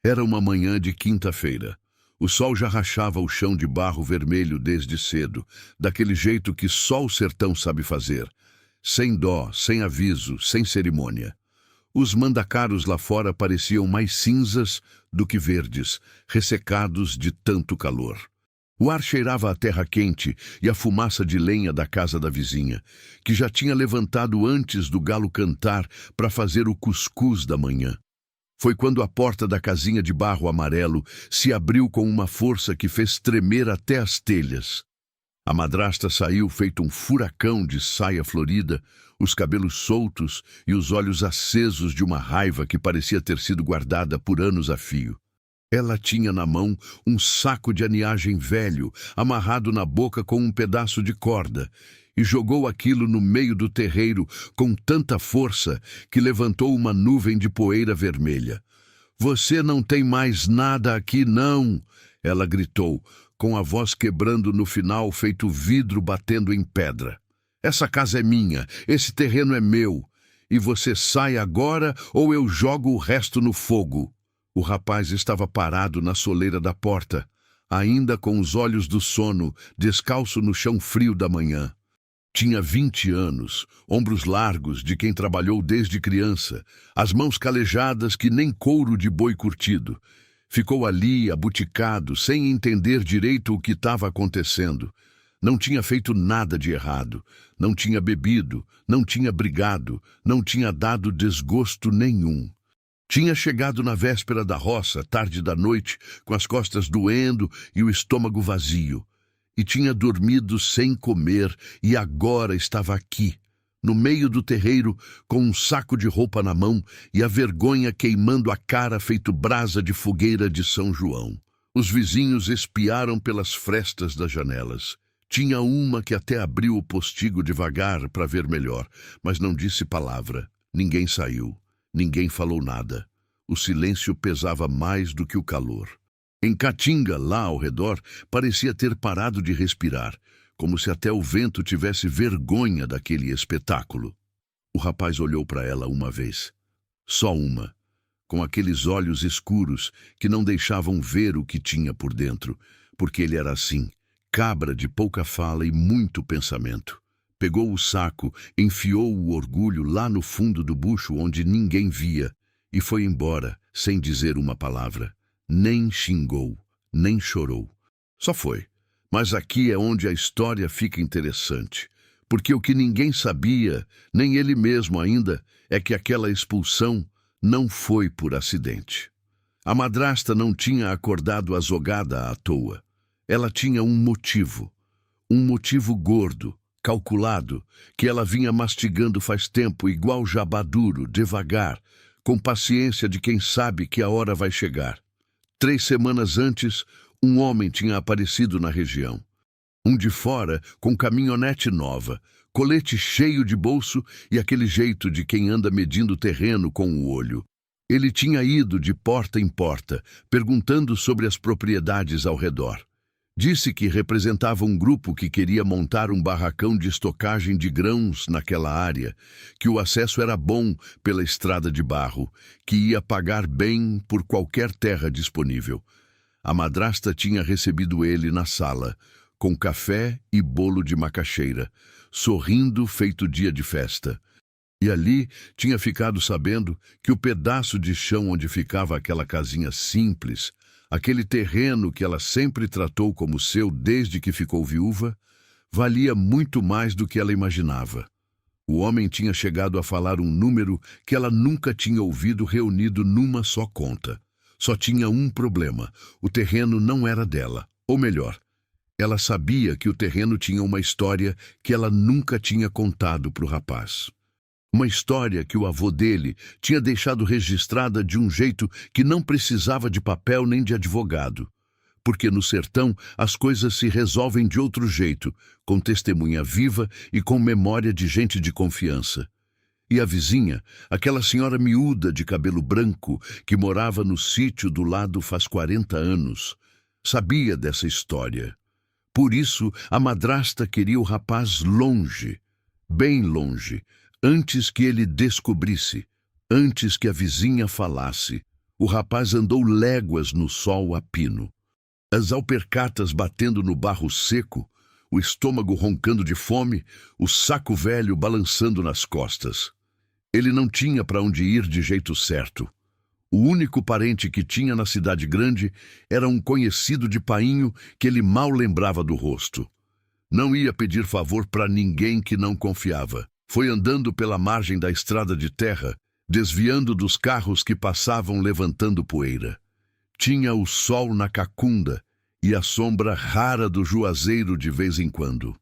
Era uma manhã de quinta-feira. O sol já rachava o chão de barro vermelho desde cedo, daquele jeito que só o sertão sabe fazer. Sem dó, sem aviso, sem cerimônia. Os mandacaros lá fora pareciam mais cinzas do que verdes, ressecados de tanto calor. O ar cheirava a terra quente e a fumaça de lenha da casa da vizinha, que já tinha levantado antes do galo cantar para fazer o cuscuz da manhã. Foi quando a porta da casinha de barro amarelo se abriu com uma força que fez tremer até as telhas. A madrasta saiu feito um furacão de saia florida, os cabelos soltos e os olhos acesos de uma raiva que parecia ter sido guardada por anos a fio. Ela tinha na mão um saco de aniagem velho, amarrado na boca com um pedaço de corda, e jogou aquilo no meio do terreiro com tanta força que levantou uma nuvem de poeira vermelha. "Você não tem mais nada aqui, não!" ela gritou, com a voz quebrando no final feito vidro batendo em pedra. "Essa casa é minha, esse terreno é meu, e você sai agora ou eu jogo o resto no fogo." O rapaz estava parado na soleira da porta, ainda com os olhos do sono, descalço no chão frio da manhã. Tinha 20 anos, ombros largos de quem trabalhou desde criança, as mãos calejadas que nem couro de boi curtido. Ficou ali, abuticado, sem entender direito o que estava acontecendo. Não tinha feito nada de errado, não tinha bebido, não tinha brigado, não tinha dado desgosto nenhum. Tinha chegado na véspera da roça, tarde da noite, com as costas doendo e o estômago vazio. E tinha dormido sem comer e agora estava aqui, no meio do terreiro, com um saco de roupa na mão e a vergonha queimando a cara feito brasa de fogueira de São João. Os vizinhos espiaram pelas frestas das janelas. Tinha uma que até abriu o postigo devagar para ver melhor, mas não disse palavra. Ninguém saiu. Ninguém falou nada. O silêncio pesava mais do que o calor. Em Caatinga, lá ao redor, parecia ter parado de respirar, como se até o vento tivesse vergonha daquele espetáculo. O rapaz olhou para ela uma vez. Só uma, com aqueles olhos escuros que não deixavam ver o que tinha por dentro, porque ele era assim, cabra de pouca fala e muito pensamento. Pegou o saco, enfiou o orgulho lá no fundo do bucho onde ninguém via e foi embora, sem dizer uma palavra. Nem xingou, nem chorou. Só foi. Mas aqui é onde a história fica interessante, porque o que ninguém sabia, nem ele mesmo ainda, é que aquela expulsão não foi por acidente. A madrasta não tinha acordado azogada à toa. Ela tinha um motivo gordo, calculado, que ela vinha mastigando faz tempo igual jabá duro, devagar, com paciência de quem sabe que a hora vai chegar. 3 semanas antes, um homem tinha aparecido na região. Um de fora, com caminhonete nova, colete cheio de bolso e aquele jeito de quem anda medindo terreno com o olho. Ele tinha ido de porta em porta, perguntando sobre as propriedades ao redor. Disse que representava um grupo que queria montar um barracão de estocagem de grãos naquela área, que o acesso era bom pela estrada de barro, que ia pagar bem por qualquer terra disponível. A madrasta tinha recebido ele na sala, com café e bolo de macaxeira, sorrindo feito dia de festa. E ali tinha ficado sabendo que o pedaço de chão onde ficava aquela casinha simples, aquele terreno que ela sempre tratou como seu desde que ficou viúva, valia muito mais do que ela imaginava. O homem tinha chegado a falar um número que ela nunca tinha ouvido reunido numa só conta. Só tinha um problema: o terreno não era dela. Ou melhor, ela sabia que o terreno tinha uma história que ela nunca tinha contado para o rapaz. Uma história que o avô dele tinha deixado registrada de um jeito que não precisava de papel nem de advogado. Porque no sertão as coisas se resolvem de outro jeito, com testemunha viva e com memória de gente de confiança. E a vizinha, aquela senhora miúda de cabelo branco que morava no sítio do lado faz 40 anos, sabia dessa história. Por isso a madrasta queria o rapaz longe, bem longe, antes que ele descobrisse, antes que a vizinha falasse, O rapaz andou léguas no sol a pino. As alpercatas batendo no barro seco, o estômago roncando de fome, o saco velho balançando nas costas. Ele não tinha para onde ir de jeito certo. O único parente que tinha na cidade grande era um conhecido de painho que ele mal lembrava do rosto. Não ia pedir favor para ninguém que não confiava. Foi andando pela margem da estrada de terra, desviando dos carros que passavam levantando poeira. Tinha o sol na cacunda e a sombra rara do juazeiro de vez em quando.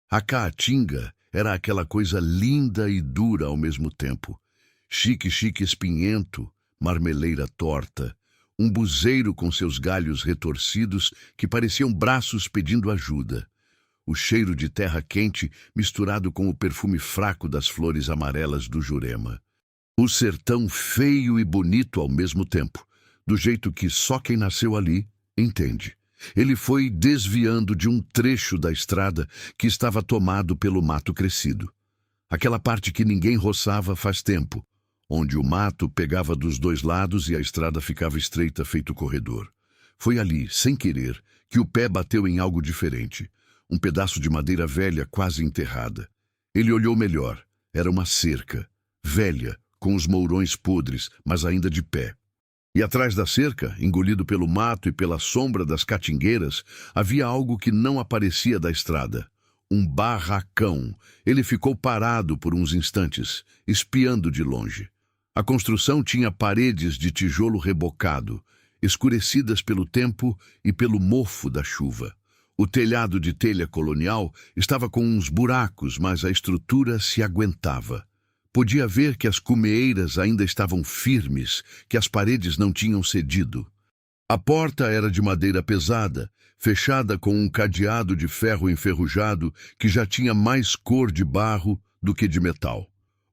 A caatinga era aquela coisa linda e dura ao mesmo tempo. Chique espinhento, marmeleira torta, um buzeiro com seus galhos retorcidos que pareciam braços pedindo ajuda. O cheiro de terra quente misturado com o perfume fraco das flores amarelas do Jurema. O sertão feio e bonito ao mesmo tempo, do jeito que só quem nasceu ali entende. Ele foi desviando de um trecho da estrada que estava tomado pelo mato crescido. Aquela parte que ninguém roçava faz tempo, onde o mato pegava dos dois lados e a estrada ficava estreita feito corredor. Foi ali, sem querer, que o pé bateu em algo diferente. Um pedaço de madeira velha quase enterrada. Ele olhou melhor. Era uma cerca, velha, com os mourões podres, mas ainda de pé. E atrás da cerca, engolido pelo mato e pela sombra das catingueiras, havia algo que não aparecia da estrada. Um barracão. Ele ficou parado por uns instantes, espiando de longe. A construção tinha paredes de tijolo rebocado, escurecidas pelo tempo e pelo mofo da chuva. O telhado de telha colonial estava com uns buracos, mas a estrutura se aguentava. Podia ver que as cumeeiras ainda estavam firmes, que as paredes não tinham cedido. A porta era de madeira pesada, fechada com um cadeado de ferro enferrujado que já tinha mais cor de barro do que de metal.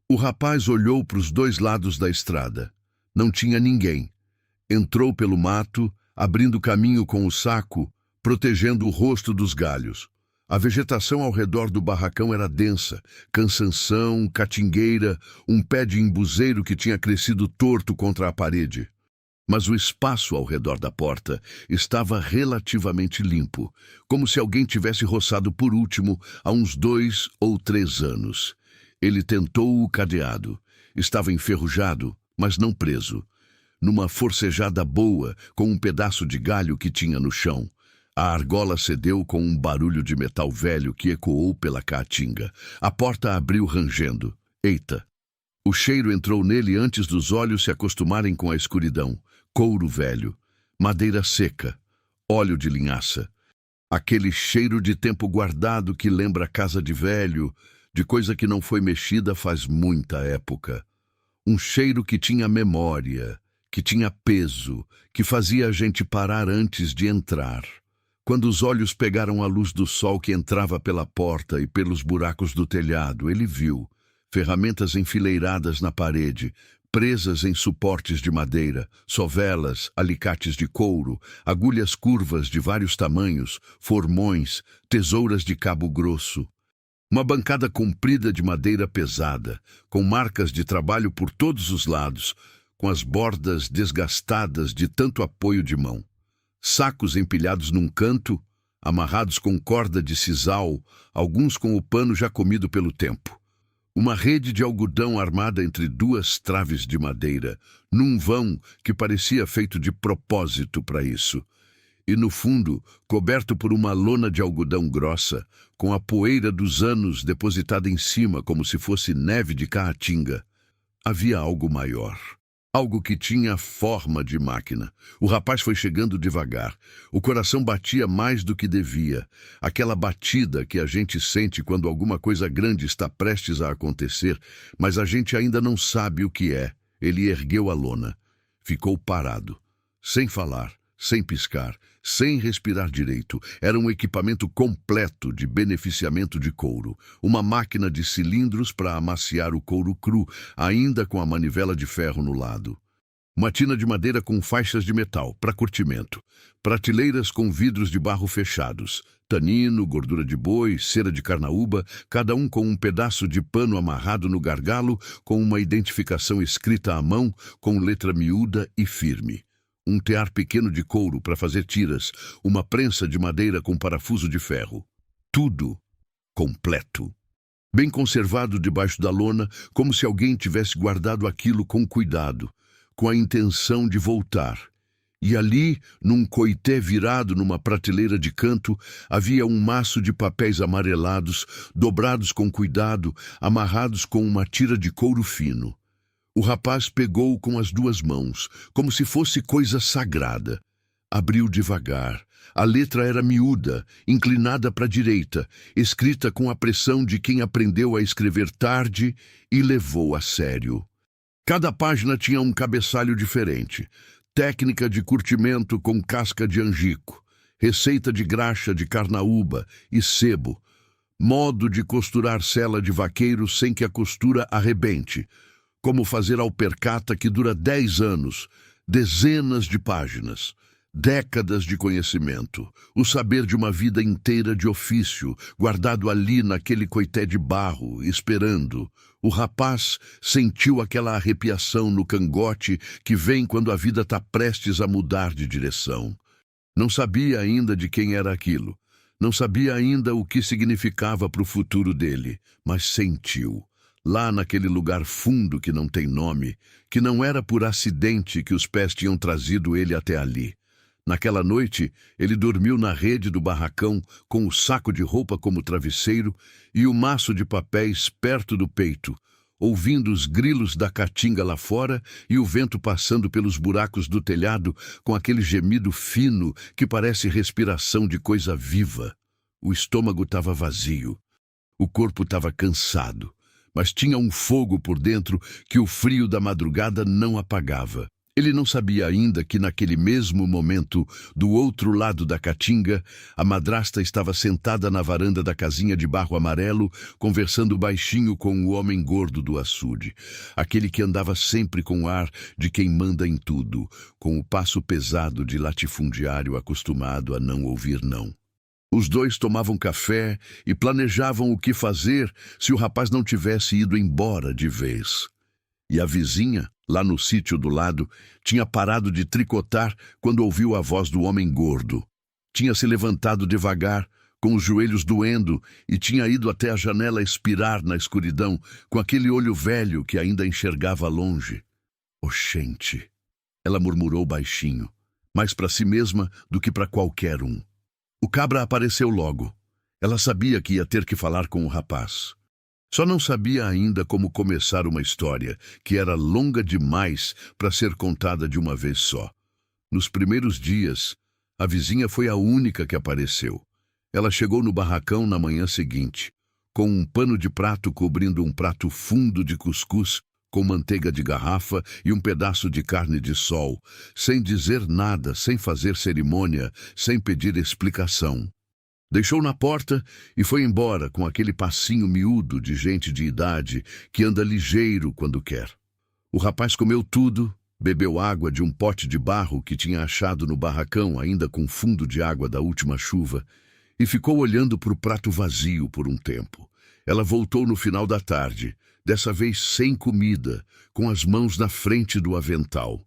O rapaz olhou para os dois lados da estrada. Não tinha ninguém. Entrou pelo mato, abrindo caminho com o saco, protegendo o rosto dos galhos. A vegetação ao redor do barracão era densa, cansanção, catingueira, um pé de embuzeiro que tinha crescido torto contra a parede. Mas o espaço ao redor da porta estava relativamente limpo, como se alguém tivesse roçado por último há uns 2 ou 3 anos. Ele tentou o cadeado. Estava enferrujado, mas não preso. Numa forcejada boa, com um pedaço de galho que tinha no chão. A argola cedeu com um barulho de metal velho que ecoou pela caatinga. A porta abriu rangendo. Eita! O cheiro entrou nele antes dos olhos se acostumarem com a escuridão. Couro velho, madeira seca, óleo de linhaça. Aquele cheiro de tempo guardado que lembra casa de velho, de coisa que não foi mexida faz muita época. Um cheiro que tinha memória, que tinha peso, que fazia a gente parar antes de entrar. Quando os olhos pegaram a luz do sol que entrava pela porta e pelos buracos do telhado, ele viu ferramentas enfileiradas na parede, presas em suportes de madeira, sovelas, alicates de couro, agulhas curvas de vários tamanhos, formões, tesouras de cabo grosso. Uma bancada comprida de madeira pesada, com marcas de trabalho por todos os lados, com as bordas desgastadas de tanto apoio de mão. Sacos empilhados num canto, amarrados com corda de sisal, alguns com o pano já comido pelo tempo. Uma rede de algodão armada entre 2 traves de madeira, num vão que parecia feito de propósito para isso. E no fundo, coberto por uma lona de algodão grossa, com a poeira dos anos depositada em cima como se fosse neve de caatinga, havia algo maior. Algo que tinha forma de máquina. O rapaz foi chegando devagar. O coração batia mais do que devia. Aquela batida que a gente sente quando alguma coisa grande está prestes a acontecer, mas a gente ainda não sabe o que é. Ele ergueu a lona. Ficou parado. Sem falar, sem piscar, sem respirar direito. Era um equipamento completo de beneficiamento de couro. Uma máquina de cilindros para amaciar o couro cru, ainda com a manivela de ferro no lado. Uma tina de madeira com faixas de metal, para curtimento. Prateleiras com vidros de barro fechados. Tanino, gordura de boi, cera de carnaúba, cada um com um pedaço de pano amarrado no gargalo, com uma identificação escrita à mão, com letra miúda e firme. Um tear pequeno de couro para fazer tiras, uma prensa de madeira com parafuso de ferro. Tudo completo. Bem conservado debaixo da lona, como se alguém tivesse guardado aquilo com cuidado, com a intenção de voltar. E ali, num coité virado numa prateleira de canto, havia um maço de papéis amarelados, dobrados com cuidado, amarrados com uma tira de couro fino. O rapaz pegou-o com as duas mãos, como se fosse coisa sagrada. Abriu devagar. A letra era miúda, inclinada para a direita, escrita com a pressão de quem aprendeu a escrever tarde e levou a sério. Cada página tinha um cabeçalho diferente. Técnica de curtimento com casca de angico, receita de graxa de carnaúba e sebo, modo de costurar sela de vaqueiro sem que a costura arrebente, como fazer alpercata que dura 10 anos, dezenas de páginas, décadas de conhecimento, o saber de uma vida inteira de ofício, guardado ali naquele coité de barro, esperando. O rapaz sentiu aquela arrepiação no cangote que vem quando a vida está prestes a mudar de direção. Não sabia ainda de quem era aquilo. Não sabia ainda o que significava para o futuro dele, mas sentiu. Lá naquele lugar fundo que não tem nome, que não era por acidente que os pés tinham trazido ele até ali. Naquela noite, ele dormiu na rede do barracão, com o saco de roupa como travesseiro e o maço de papéis perto do peito, ouvindo os grilos da caatinga lá fora e o vento passando pelos buracos do telhado com aquele gemido fino que parece respiração de coisa viva. O estômago estava vazio. O corpo estava cansado, mas tinha um fogo por dentro que o frio da madrugada não apagava. Ele não sabia ainda que naquele mesmo momento, do outro lado da caatinga, a madrasta estava sentada na varanda da casinha de barro amarelo, conversando baixinho com o homem gordo do açude, aquele que andava sempre com o ar de quem manda em tudo, com o passo pesado de latifundiário acostumado a não ouvir não. Os dois tomavam café e planejavam o que fazer se o rapaz não tivesse ido embora de vez. E a vizinha, lá no sítio do lado, tinha parado de tricotar quando ouviu a voz do homem gordo. Tinha se levantado devagar, com os joelhos doendo, e tinha ido até a janela espirar na escuridão, com aquele olho velho que ainda enxergava longe. Oxente! Ela murmurou baixinho, mais para si mesma do que para qualquer um. O cabra apareceu logo. Ela sabia que ia ter que falar com o rapaz. Só não sabia ainda como começar uma história que era longa demais para ser contada de uma vez só. Nos primeiros dias, a vizinha foi a única que apareceu. Ela chegou no barracão na manhã seguinte, com um pano de prato cobrindo um prato fundo de cuscuz, com manteiga de garrafa e um pedaço de carne de sol, sem dizer nada, sem fazer cerimônia, sem pedir explicação. Deixou na porta e foi embora com aquele passinho miúdo de gente de idade que anda ligeiro quando quer. O rapaz comeu tudo, bebeu água de um pote de barro que tinha achado no barracão ainda com fundo de água da última chuva e ficou olhando para o prato vazio por um tempo. Ela voltou no final da tarde, dessa vez sem comida, com as mãos na frente do avental.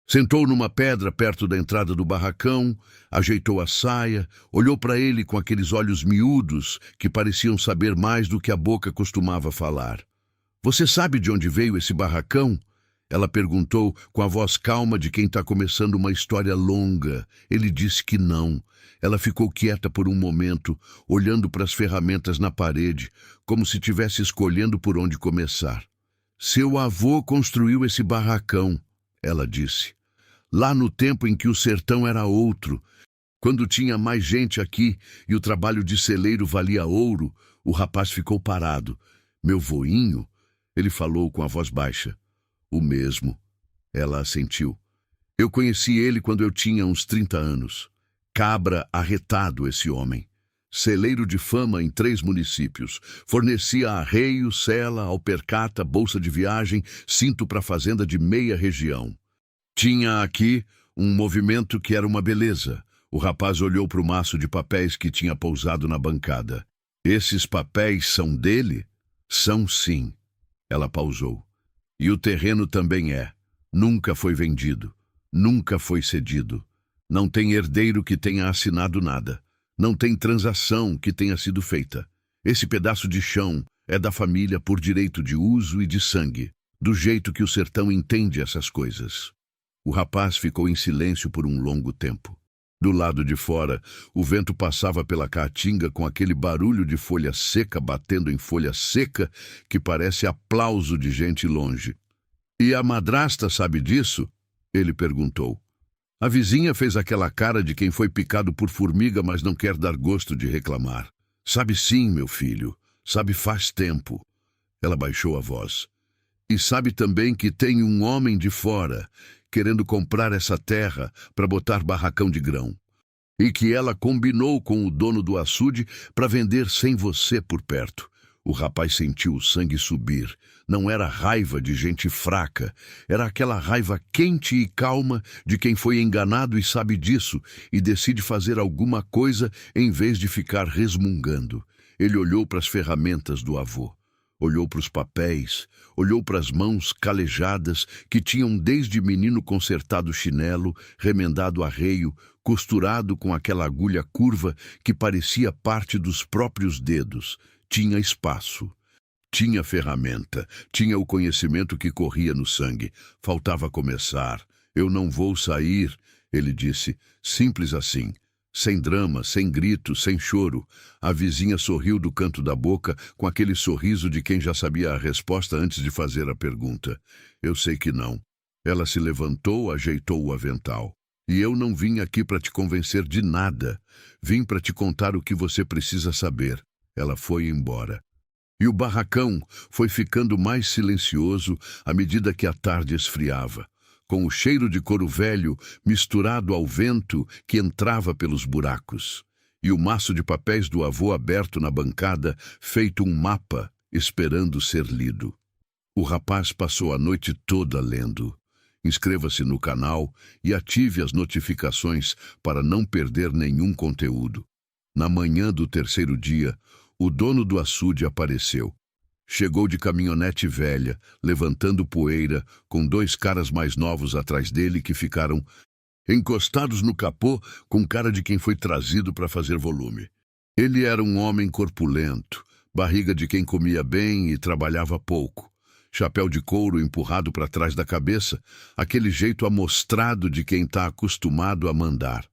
Sentou numa pedra perto da entrada do barracão, ajeitou a saia, olhou para ele com aqueles olhos miúdos que pareciam saber mais do que a boca costumava falar. "Você sabe de onde veio esse barracão?" Ela perguntou com a voz calma de quem está começando uma história longa. Ele disse que não. Ela ficou quieta por um momento, olhando para as ferramentas na parede, como se estivesse escolhendo por onde começar. "Seu avô construiu esse barracão", ela disse. "Lá no tempo em que o sertão era outro, quando tinha mais gente aqui e o trabalho de celeiro valia ouro." O rapaz ficou parado. "Meu voinho?" Ele falou com a voz baixa. "O mesmo." Ela assentiu. "Eu conheci ele quando eu tinha uns 30 anos. Cabra arretado esse homem. Celeiro de fama em 3 municípios. Fornecia arreio, sela, alpercata, bolsa de viagem, cinto para fazenda de meia região. Tinha aqui um movimento que era uma beleza. O rapaz olhou para o maço de papéis que tinha pousado na bancada. Esses papéis são dele? São sim. Ela pausou. E o terreno também é. Nunca foi vendido. Nunca foi cedido. Não tem herdeiro que tenha assinado nada. Não tem transação que tenha sido feita. Esse pedaço de chão é da família por direito de uso e de sangue, do jeito que o sertão entende essas coisas. O rapaz ficou em silêncio por um longo tempo. Do lado de fora, o vento passava pela caatinga com aquele barulho de folha seca batendo em folha seca que parece aplauso de gente longe. "E a madrasta sabe disso?" ele perguntou. A vizinha fez aquela cara de quem foi picado por formiga, mas não quer dar gosto de reclamar. "Sabe sim, meu filho. Sabe faz tempo." Ela baixou a voz. "E sabe também que tem um homem de fora querendo comprar essa terra para botar barracão de grão. E que ela combinou com o dono do açude para vender sem você por perto." O rapaz sentiu o sangue subir. Não era raiva de gente fraca. Era aquela raiva quente e calma de quem foi enganado e sabe disso e decide fazer alguma coisa em vez de ficar resmungando. Ele olhou para as ferramentas do avô. Olhou para os papéis, olhou para as mãos calejadas que tinham desde menino consertado chinelo, remendado arreio, costurado com aquela agulha curva que parecia parte dos próprios dedos. Tinha espaço, tinha ferramenta, tinha o conhecimento que corria no sangue. Faltava começar. "Eu não vou sair", ele disse, simples assim. Sem drama, sem grito, sem choro. A vizinha sorriu do canto da boca, com aquele sorriso de quem já sabia a resposta antes de fazer a pergunta. "Eu sei que não." Ela se levantou, ajeitou o avental. "E eu não vim aqui para te convencer de nada. Vim para te contar o que você precisa saber." Ela foi embora. E o barracão foi ficando mais silencioso à medida que a tarde esfriava, com o cheiro de couro velho misturado ao vento que entrava pelos buracos, e o maço de papéis do avô aberto na bancada, feito um mapa, esperando ser lido. O rapaz passou a noite toda lendo. Inscreva-se no canal e ative as notificações para não perder nenhum conteúdo. Na manhã do terceiro dia, o dono do açude apareceu. Chegou de caminhonete velha, levantando poeira, com 2 caras mais novos atrás dele que ficaram encostados no capô com cara de quem foi trazido para fazer volume. Ele era um homem corpulento, barriga de quem comia bem e trabalhava pouco. Chapéu de couro empurrado para trás da cabeça, aquele jeito amostrado de quem está acostumado a mandar.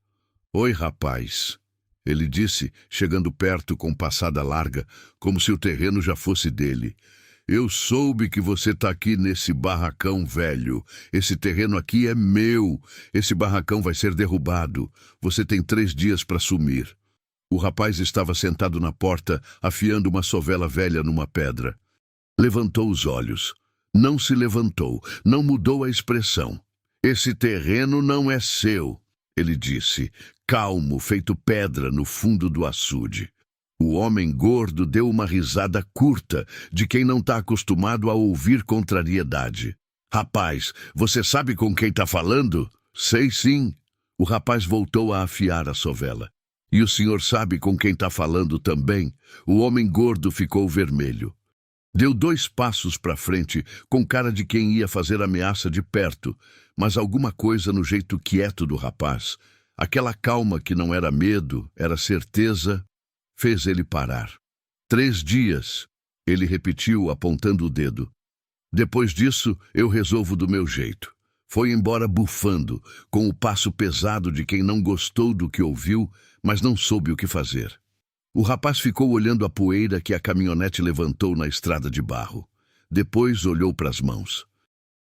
"Oi, rapaz", ele disse, chegando perto com passada larga, como se o terreno já fosse dele. "Eu soube que você está aqui nesse barracão velho. Esse terreno aqui é meu. Esse barracão vai ser derrubado. Você tem 3 dias para sumir." O rapaz estava sentado na porta, afiando uma sovela velha numa pedra. Levantou os olhos. Não se levantou, não mudou a expressão. "Esse terreno não é seu", ele disse, calmo, feito pedra no fundo do açude. O homem gordo deu uma risada curta, de quem não está acostumado a ouvir contrariedade. "Rapaz, você sabe com quem está falando?" "Sei sim." O rapaz voltou a afiar a sovela. "E o senhor sabe com quem está falando também?" O homem gordo ficou vermelho. Deu 2 passos para frente, com cara de quem ia fazer ameaça de perto, mas alguma coisa no jeito quieto do rapaz, aquela calma que não era medo, era certeza, fez ele parar. 3 dias, ele repetiu, apontando o dedo. "Depois disso, eu resolvo do meu jeito." Foi embora bufando, com o passo pesado de quem não gostou do que ouviu, mas não soube o que fazer. O rapaz ficou olhando a poeira que a caminhonete levantou na estrada de barro. Depois olhou para as mãos.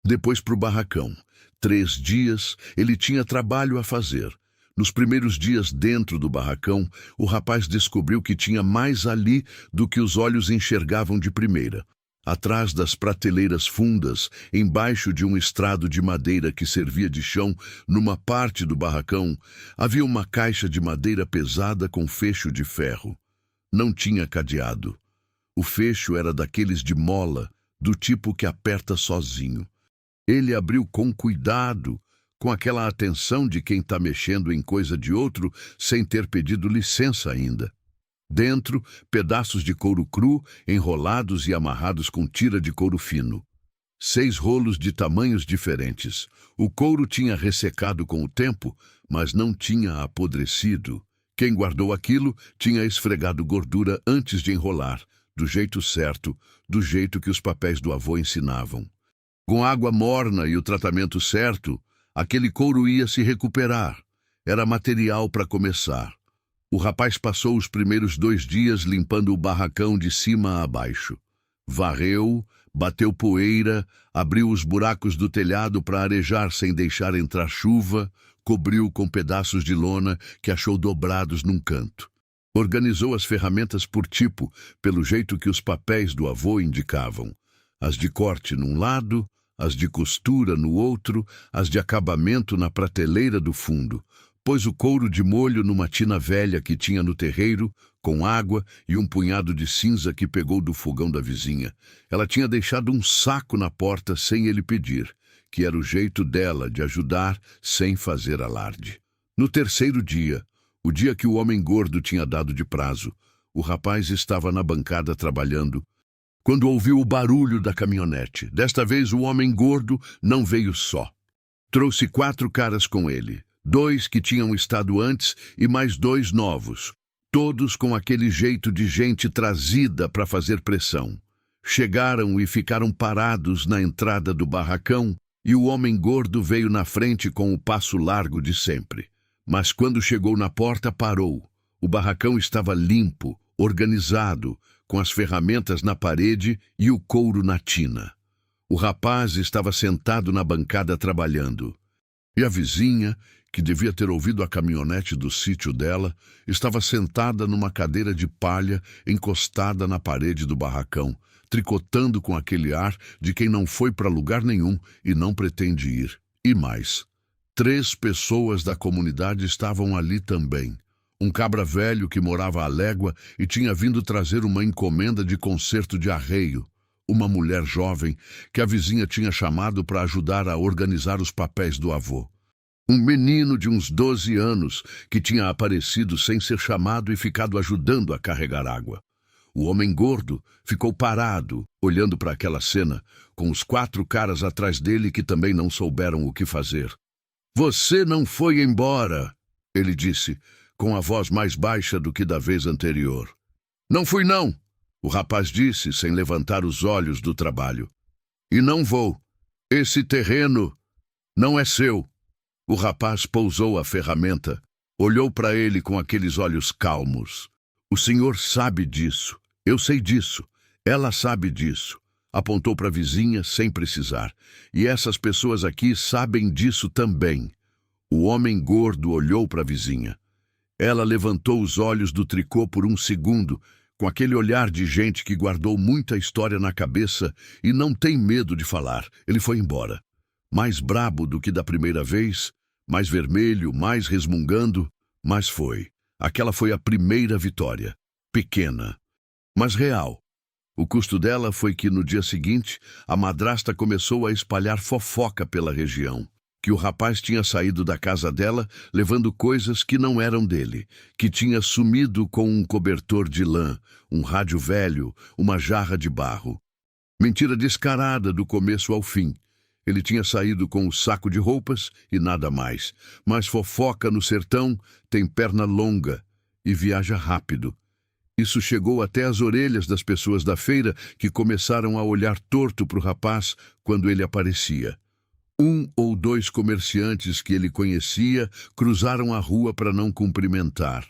Depois para o barracão. 3 dias, ele tinha trabalho a fazer. Nos primeiros dias dentro do barracão, o rapaz descobriu que tinha mais ali do que os olhos enxergavam de primeira. Atrás das prateleiras fundas, embaixo de um estrado de madeira que servia de chão, numa parte do barracão, havia uma caixa de madeira pesada com fecho de ferro. Não tinha cadeado. O fecho era daqueles de mola, do tipo que aperta sozinho. Ele abriu com cuidado, com aquela atenção de quem está mexendo em coisa de outro sem ter pedido licença ainda. Dentro, pedaços de couro cru, enrolados e amarrados com tira de couro fino. 6 rolos de tamanhos diferentes. O couro tinha ressecado com o tempo, mas não tinha apodrecido. Quem guardou aquilo tinha esfregado gordura antes de enrolar, do jeito certo, do jeito que os papéis do avô ensinavam. Com água morna e o tratamento certo, aquele couro ia se recuperar. Era material para começar. O rapaz passou os primeiros 2 dias limpando o barracão de cima a baixo. Varreu, bateu poeira, abriu os buracos do telhado para arejar sem deixar entrar chuva, cobriu com pedaços de lona que achou dobrados num canto. Organizou as ferramentas por tipo, pelo jeito que os papéis do avô indicavam. As de corte num lado, as de costura no outro, as de acabamento na prateleira do fundo. Pôs o couro de molho numa tina velha que tinha no terreiro, com água e um punhado de cinza que pegou do fogão da vizinha. Ela tinha deixado um saco na porta sem ele pedir, que era o jeito dela de ajudar sem fazer alarde. No 3º dia, o dia que o homem gordo tinha dado de prazo, o rapaz estava na bancada trabalhando, quando ouviu o barulho da caminhonete. Desta vez o homem gordo não veio só. Trouxe 4 caras com ele. 2 que tinham estado antes e mais 2 novos, todos com aquele jeito de gente trazida para fazer pressão. Chegaram e ficaram parados na entrada do barracão e o homem gordo veio na frente com o passo largo de sempre. Mas quando chegou na porta, parou. O barracão estava limpo, organizado, com as ferramentas na parede e o couro na tina. O rapaz estava sentado na bancada trabalhando. E a vizinha, que devia ter ouvido a caminhonete do sítio dela, estava sentada numa cadeira de palha encostada na parede do barracão, tricotando com aquele ar de quem não foi para lugar nenhum e não pretende ir. E mais, 3 pessoas da comunidade estavam ali também. Um cabra velho que morava à légua e tinha vindo trazer uma encomenda de conserto de arreio. Uma mulher jovem que a vizinha tinha chamado para ajudar a organizar os papéis do avô. Um menino de uns 12 anos que tinha aparecido sem ser chamado e ficado ajudando a carregar água. O homem gordo ficou parado, olhando para aquela cena, com os 4 caras atrás dele que também não souberam o que fazer. "Você não foi embora", ele disse, com a voz mais baixa do que da vez anterior. "Não fui não", o rapaz disse, sem levantar os olhos do trabalho. "E não vou. Esse terreno não é seu." O rapaz pousou a ferramenta, olhou para ele com aqueles olhos calmos. "O senhor sabe disso. Eu sei disso. Ela sabe disso." Apontou para a vizinha sem precisar. "E essas pessoas aqui sabem disso também." O homem gordo olhou para a vizinha. Ela levantou os olhos do tricô por um segundo, com aquele olhar de gente que guardou muita história na cabeça e não tem medo de falar. Ele foi embora. Mais brabo do que da primeira vez, mais vermelho, mais resmungando, mas foi. Aquela foi a primeira vitória. Pequena, mas real. O custo dela foi que, no dia seguinte, a madrasta começou a espalhar fofoca pela região. Que o rapaz tinha saído da casa dela levando coisas que não eram dele, que tinha sumido com um cobertor de lã, um rádio velho, uma jarra de barro. Mentira descarada do começo ao fim. Ele tinha saído com o saco de roupas e nada mais. Mas fofoca no sertão tem perna longa e viaja rápido. Isso chegou até as orelhas das pessoas da feira, que começaram a olhar torto para o rapaz quando ele aparecia. 1 ou 2 comerciantes que ele conhecia cruzaram a rua para não cumprimentar.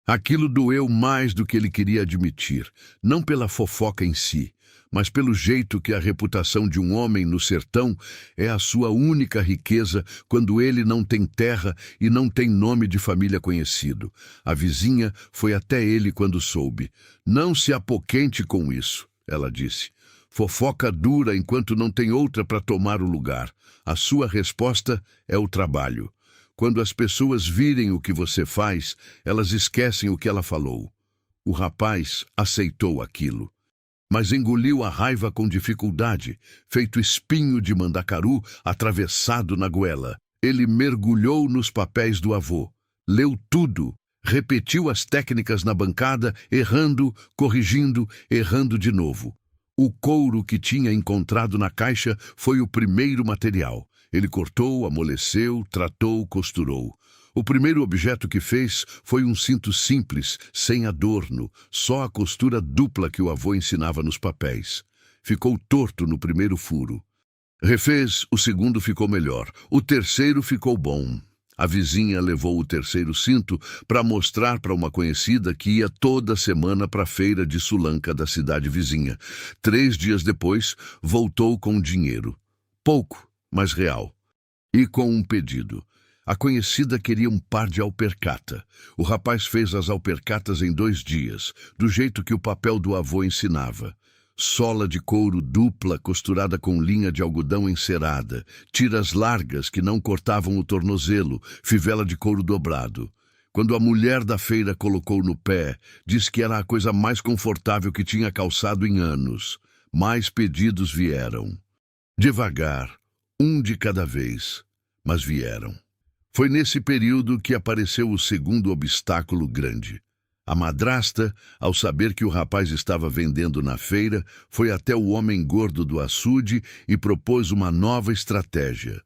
Aquilo doeu mais do que ele queria admitir, não pela fofoca em si, mas pelo jeito que a reputação de um homem no sertão é a sua única riqueza quando ele não tem terra e não tem nome de família conhecido. A vizinha foi até ele quando soube. "Não se apoquente com isso", ela disse. "Fofoca dura enquanto não tem outra para tomar o lugar. A sua resposta é o trabalho. Quando as pessoas virem o que você faz, elas esquecem o que ela falou." O rapaz aceitou aquilo, mas engoliu a raiva com dificuldade, feito espinho de mandacaru atravessado na goela. Ele mergulhou nos papéis do avô, leu tudo, repetiu as técnicas na bancada, errando, corrigindo, errando de novo. O couro que tinha encontrado na caixa foi o primeiro material. Ele cortou, amoleceu, tratou, costurou. O primeiro objeto que fez foi um cinto simples, sem adorno, só a costura dupla que o avô ensinava nos papéis. Ficou torto no primeiro furo. Refez, o segundo ficou melhor. O terceiro ficou bom. A vizinha levou o terceiro cinto para mostrar para uma conhecida que ia toda semana para a feira de Sulanca da cidade vizinha. 3 dias depois, voltou com dinheiro. Pouco, mas real. E com um pedido. A conhecida queria um par de alpercata. O rapaz fez as alpercatas em 2 dias, do jeito que o papel do avô ensinava. Sola de couro dupla costurada com linha de algodão encerada, tiras largas que não cortavam o tornozelo, fivela de couro dobrado. Quando a mulher da feira colocou no pé, disse que era a coisa mais confortável que tinha calçado em anos. Mais pedidos vieram. Devagar, um de cada vez, mas vieram. Foi nesse período que apareceu o segundo obstáculo grande. A madrasta, ao saber que o rapaz estava vendendo na feira, foi até o homem gordo do açude e propôs uma nova estratégia.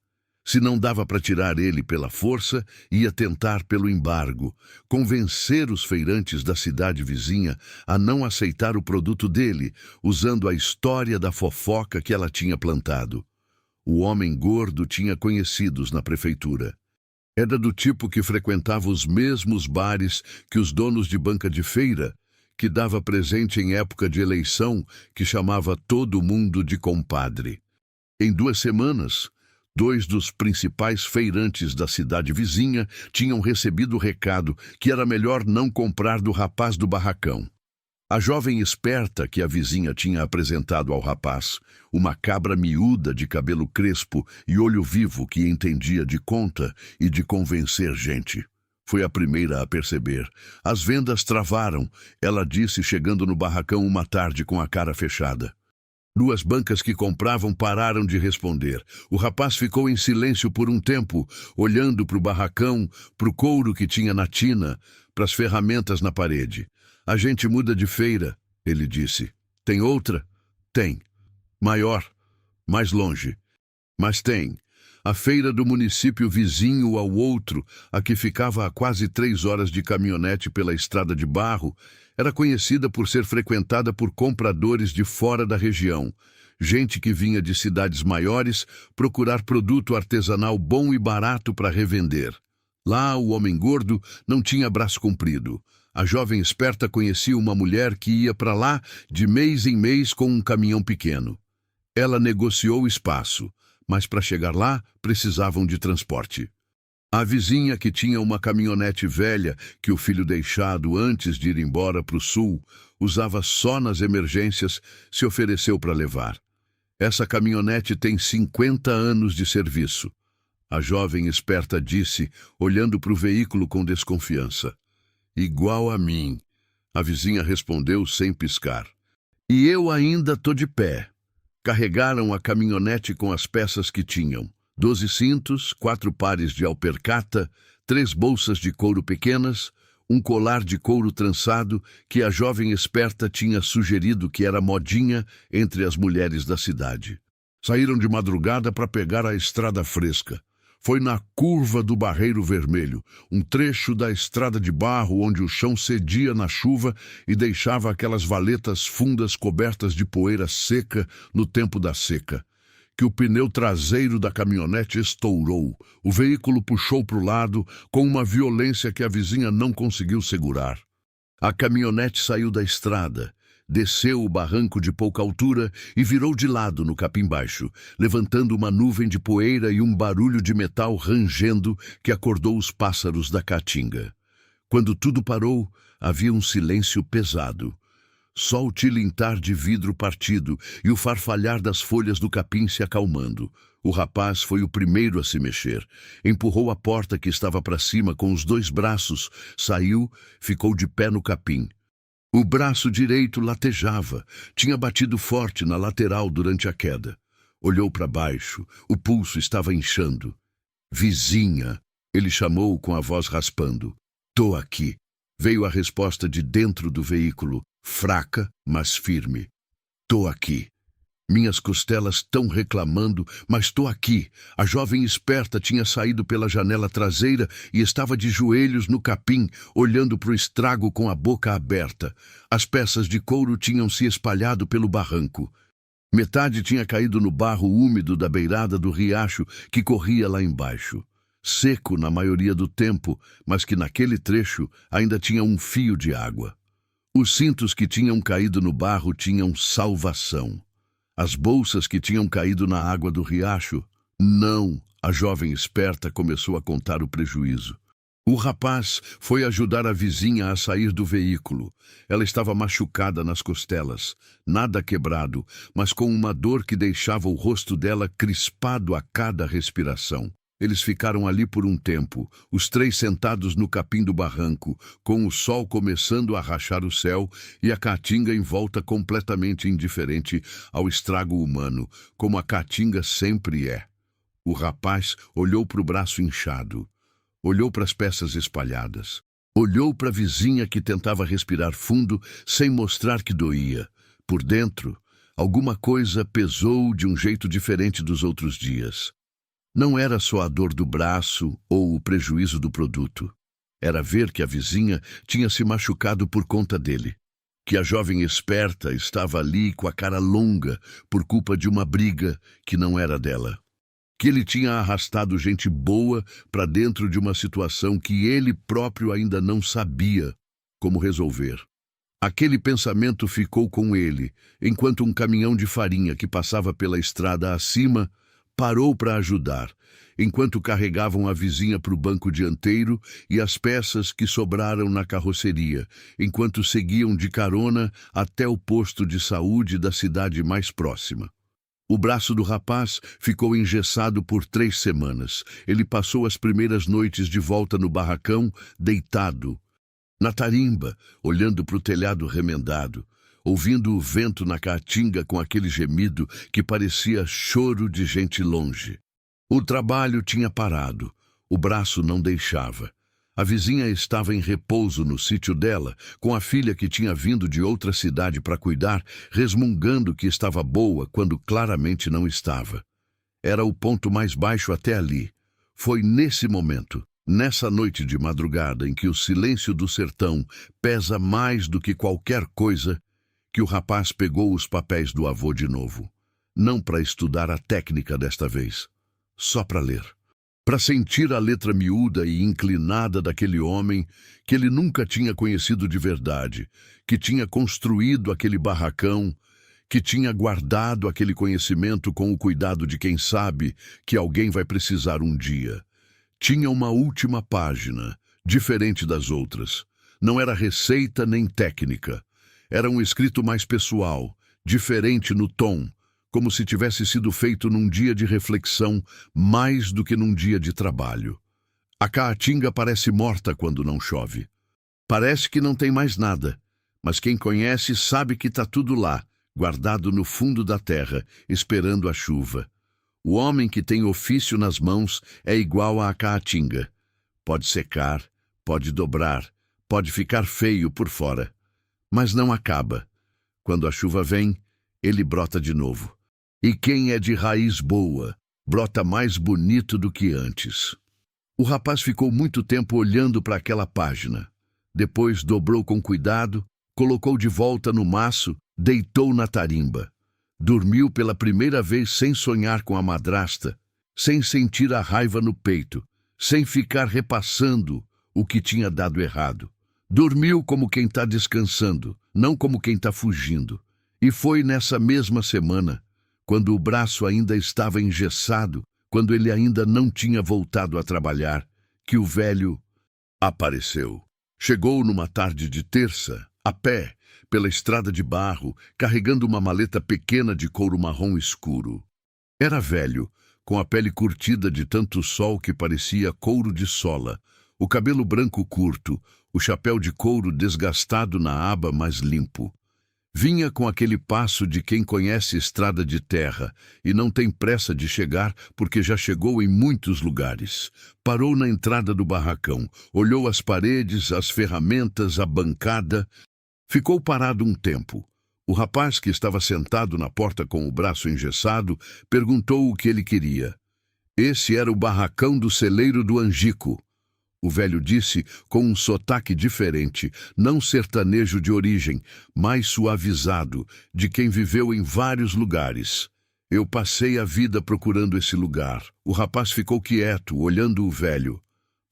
Se não dava para tirar ele pela força, ia tentar pelo embargo, convencer os feirantes da cidade vizinha a não aceitar o produto dele, usando a história da fofoca que ela tinha plantado. O homem gordo tinha conhecidos na prefeitura. Era do tipo que frequentava os mesmos bares que os donos de banca de feira, que dava presente em época de eleição, que chamava todo mundo de compadre. Em 2 semanas, 2 dos principais feirantes da cidade vizinha tinham recebido o recado que era melhor não comprar do rapaz do barracão. A jovem esperta que a vizinha tinha apresentado ao rapaz, uma cabra miúda de cabelo crespo e olho vivo que entendia de conta e de convencer gente. Foi a primeira a perceber. As vendas travaram, ela disse chegando no barracão uma tarde com a cara fechada. 2 bancas que compravam pararam de responder. O rapaz ficou em silêncio por um tempo, olhando para o barracão, para o couro que tinha na tina, para as ferramentas na parede. A gente muda de feira, ele disse. Tem outra? Tem. Maior. Mais longe. Mas tem. A feira do município vizinho ao outro, a que ficava a quase 3 horas de caminhonete pela estrada de barro, era conhecida por ser frequentada por compradores de fora da região. Gente que vinha de cidades maiores procurar produto artesanal bom e barato para revender. Lá, o homem gordo não tinha braço comprido. A jovem esperta conhecia uma mulher que ia para lá de mês em mês com um caminhão pequeno. Ela negociou o espaço, mas para chegar lá precisavam de transporte. A vizinha, que tinha uma caminhonete velha que o filho deixado antes de ir embora para o sul usava só nas emergências, se ofereceu para levar. Essa caminhonete tem 50 anos de serviço. A jovem esperta disse, olhando para o veículo com desconfiança. Igual a mim, a vizinha respondeu sem piscar. E eu ainda tô de pé. Carregaram a caminhonete com as peças que tinham. 12 cintos, 4 pares de alpercata, 3 bolsas de couro pequenas, um colar de couro trançado que a jovem esperta tinha sugerido que era modinha entre as mulheres da cidade. Saíram de madrugada para pegar a estrada fresca. Foi na curva do Barreiro Vermelho, um trecho da estrada de barro onde o chão cedia na chuva e deixava aquelas valetas fundas cobertas de poeira seca no tempo da seca, que o pneu traseiro da caminhonete estourou. O veículo puxou para o lado com uma violência que a vizinha não conseguiu segurar. A caminhonete saiu da estrada, desceu o barranco de pouca altura e virou de lado no capim baixo, levantando uma nuvem de poeira e um barulho de metal rangendo que acordou os pássaros da caatinga. Quando tudo parou, havia um silêncio pesado. Só o tilintar de vidro partido e o farfalhar das folhas do capim se acalmando. O rapaz foi o primeiro a se mexer. Empurrou a porta que estava para cima com os 2 braços, saiu, ficou de pé no capim. O braço direito latejava, tinha batido forte na lateral durante a queda. Olhou para baixo, o pulso estava inchando. Vizinha, ele chamou com a voz raspando. Tô aqui. Veio a resposta de dentro do veículo, fraca, mas firme. Tô aqui. Minhas costelas tão reclamando, mas tô aqui. A jovem esperta tinha saído pela janela traseira e estava de joelhos no capim, olhando para o estrago com a boca aberta. As peças de couro tinham se espalhado pelo barranco. Metade tinha caído no barro úmido da beirada do riacho que corria lá embaixo. Seco na maioria do tempo, mas que naquele trecho ainda tinha um fio de água. Os cintos que tinham caído no barro tinham salvação. As bolsas que tinham caído na água do riacho, não. A jovem esperta começou a contar o prejuízo. O rapaz foi ajudar a vizinha a sair do veículo. Ela estava machucada nas costelas, nada quebrado, mas com uma dor que deixava o rosto dela crispado a cada respiração. Eles ficaram ali por um tempo, os três sentados no capim do barranco, com o sol começando a rachar o céu e a caatinga em volta completamente indiferente ao estrago humano, como a caatinga sempre é. O rapaz olhou para o braço inchado, olhou para as peças espalhadas, olhou para a vizinha que tentava respirar fundo sem mostrar que doía. Por dentro, alguma coisa pesou de um jeito diferente dos outros dias. Não era só a dor do braço ou o prejuízo do produto. Era ver que a vizinha tinha se machucado por conta dele. Que a jovem esperta estava ali com a cara longa por culpa de uma briga que não era dela. Que ele tinha arrastado gente boa para dentro de uma situação que ele próprio ainda não sabia como resolver. Aquele pensamento ficou com ele, enquanto um caminhão de farinha que passava pela estrada acima parou para ajudar, enquanto carregavam a vizinha para o banco dianteiro e as peças que sobraram na carroceria, enquanto seguiam de carona até o posto de saúde da cidade mais próxima. O braço do rapaz ficou engessado por 3 semanas. Ele passou as primeiras noites de volta no barracão, deitado, na tarimba, olhando para o telhado remendado, ouvindo o vento na caatinga com aquele gemido que parecia choro de gente longe. O trabalho tinha parado, o braço não deixava. A vizinha estava em repouso no sítio dela, com a filha que tinha vindo de outra cidade para cuidar, resmungando que estava boa quando claramente não estava. Era o ponto mais baixo até ali. Foi nesse momento, nessa noite de madrugada em que o silêncio do sertão pesa mais do que qualquer coisa, que o rapaz pegou os papéis do avô de novo. Não para estudar a técnica desta vez, só para ler. Para sentir a letra miúda e inclinada daquele homem que ele nunca tinha conhecido de verdade, que tinha construído aquele barracão, que tinha guardado aquele conhecimento com o cuidado de quem sabe que alguém vai precisar um dia. Tinha uma última página, diferente das outras. Não era receita nem técnica. Era um escrito mais pessoal, diferente no tom, como se tivesse sido feito num dia de reflexão mais do que num dia de trabalho. A caatinga parece morta quando não chove. Parece que não tem mais nada, mas quem conhece sabe que está tudo lá, guardado no fundo da terra, esperando a chuva. O homem que tem ofício nas mãos é igual à caatinga. Pode secar, pode dobrar, pode ficar feio por fora. Mas não acaba. Quando a chuva vem, ele brota de novo. E quem é de raiz boa, brota mais bonito do que antes. O rapaz ficou muito tempo olhando para aquela página. Depois dobrou com cuidado, colocou de volta no maço, deitou na tarimba. Dormiu pela primeira vez sem sonhar com a madrasta, sem sentir a raiva no peito, sem ficar repassando o que tinha dado errado. Dormiu como quem está descansando, não como quem está fugindo. E foi nessa mesma semana, quando o braço ainda estava engessado, quando ele ainda não tinha voltado a trabalhar, que o velho apareceu. Chegou numa tarde de terça, a pé, pela estrada de barro, carregando uma maleta pequena de couro marrom escuro. Era velho, com a pele curtida de tanto sol que parecia couro de sola, o cabelo branco curto, o chapéu de couro desgastado na aba, mas limpo. Vinha com aquele passo de quem conhece estrada de terra e não tem pressa de chegar porque já chegou em muitos lugares. Parou na entrada do barracão, olhou as paredes, as ferramentas, a bancada. Ficou parado um tempo. O rapaz, que estava sentado na porta com o braço engessado, perguntou o que ele queria. Esse era o barracão do celeiro do Angico. O velho disse com um sotaque diferente, não sertanejo de origem, mais suavizado, de quem viveu em vários lugares. Eu passei a vida procurando esse lugar. O rapaz ficou quieto, olhando o velho.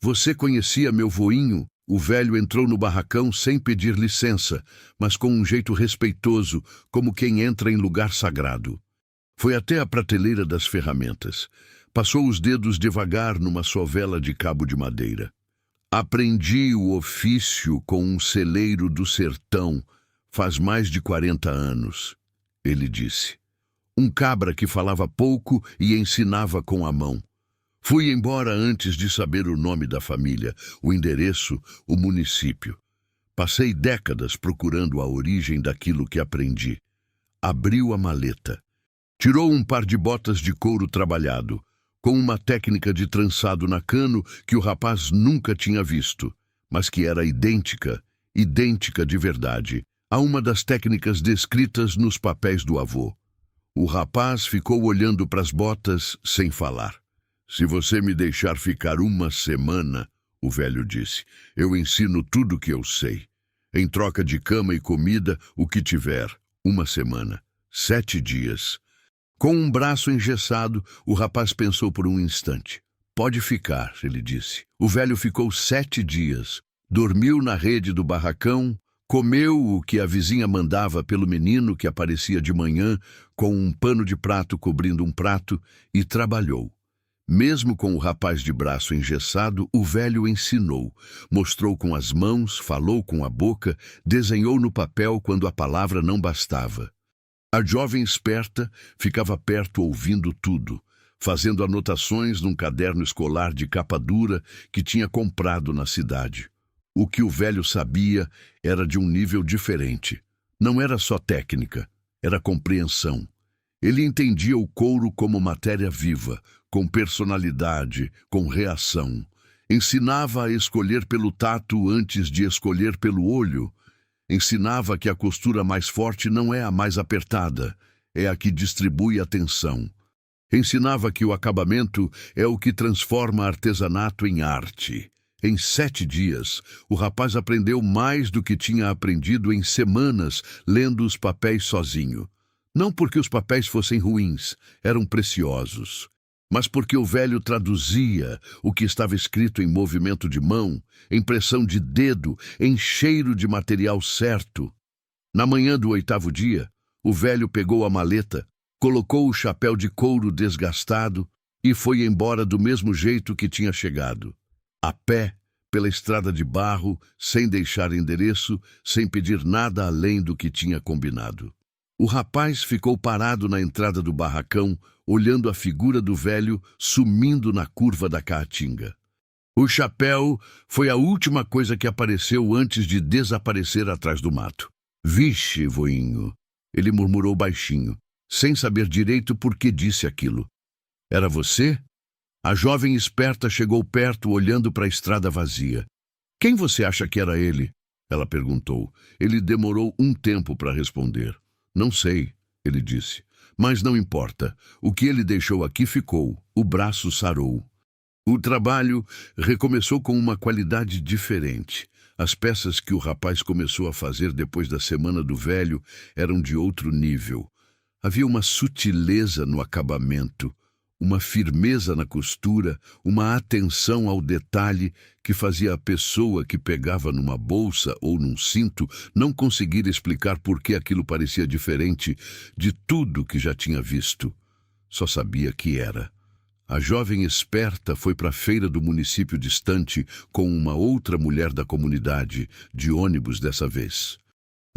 Você conhecia meu voinho? O velho entrou no barracão sem pedir licença, mas com um jeito respeitoso, como quem entra em lugar sagrado. Foi até a prateleira das ferramentas. Passou os dedos devagar numa sovela de cabo de madeira. Aprendi o ofício com um celeiro do sertão faz mais de 40 anos, ele disse. Um cabra que falava pouco e ensinava com a mão. Fui embora antes de saber o nome da família, o endereço, o município. Passei décadas procurando a origem daquilo que aprendi. Abriu a maleta. Tirou um par de botas de couro trabalhado, com uma técnica de trançado na cano que o rapaz nunca tinha visto, mas que era idêntica de verdade, a uma das técnicas descritas nos papéis do avô. O rapaz ficou olhando para as botas sem falar. Se você me deixar ficar uma semana, o velho disse, eu ensino tudo o que eu sei. Em troca de cama e comida, o que tiver. Uma semana. 7 dias. Com um braço engessado, o rapaz pensou por um instante. Pode ficar, ele disse. O velho ficou 7 dias. Dormiu na rede do barracão, comeu o que a vizinha mandava pelo menino que aparecia de manhã, com um pano de prato cobrindo um prato, e trabalhou. Mesmo com o rapaz de braço engessado, o velho ensinou. Mostrou com as mãos, falou com a boca, desenhou no papel quando a palavra não bastava. A jovem esperta ficava perto ouvindo tudo, fazendo anotações num caderno escolar de capa dura que tinha comprado na cidade. O que o velho sabia era de um nível diferente. Não era só técnica, era compreensão. Ele entendia o couro como matéria viva, com personalidade, com reação. Ensinava a escolher pelo tato antes de escolher pelo olho. Ensinava que a costura mais forte não é a mais apertada, é a que distribui a tensão. Ensinava que o acabamento é o que transforma artesanato em arte. Em 7 dias, o rapaz aprendeu mais do que tinha aprendido em semanas lendo os papéis sozinho. Não porque os papéis fossem ruins, eram preciosos, mas porque o velho traduzia o que estava escrito em movimento de mão, em pressão de dedo, em cheiro de material certo. Na manhã do 8º dia, o velho pegou a maleta, colocou o chapéu de couro desgastado e foi embora do mesmo jeito que tinha chegado. A pé, pela estrada de barro, sem deixar endereço, sem pedir nada além do que tinha combinado. O rapaz ficou parado na entrada do barracão, olhando a figura do velho sumindo na curva da caatinga. O chapéu foi a última coisa que apareceu antes de desaparecer atrás do mato. Vixe, voinho, ele murmurou baixinho, sem saber direito por que disse aquilo. Era você? A jovem esperta chegou perto, olhando para a estrada vazia. Quem você acha que era ele? Ela perguntou. Ele demorou um tempo para responder. Não sei, ele disse. Mas não importa. O que ele deixou aqui ficou. O braço sarou. O trabalho recomeçou com uma qualidade diferente. As peças que o rapaz começou a fazer depois da semana do velho eram de outro nível. Havia uma sutileza no acabamento, uma firmeza na costura, uma atenção ao detalhe que fazia a pessoa que pegava numa bolsa ou num cinto não conseguir explicar por que aquilo parecia diferente de tudo que já tinha visto. Só sabia que era. A jovem esperta foi para a feira do município distante com uma outra mulher da comunidade, de ônibus dessa vez.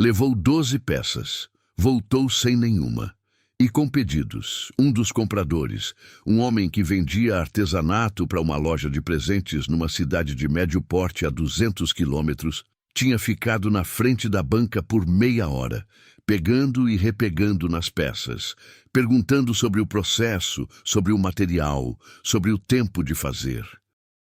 Levou 12 peças, voltou sem nenhuma. E com pedidos, um dos compradores, um homem que vendia artesanato para uma loja de presentes numa cidade de médio porte a 200 quilômetros, tinha ficado na frente da banca por meia hora, pegando e repegando nas peças, perguntando sobre o processo, sobre o material, sobre o tempo de fazer.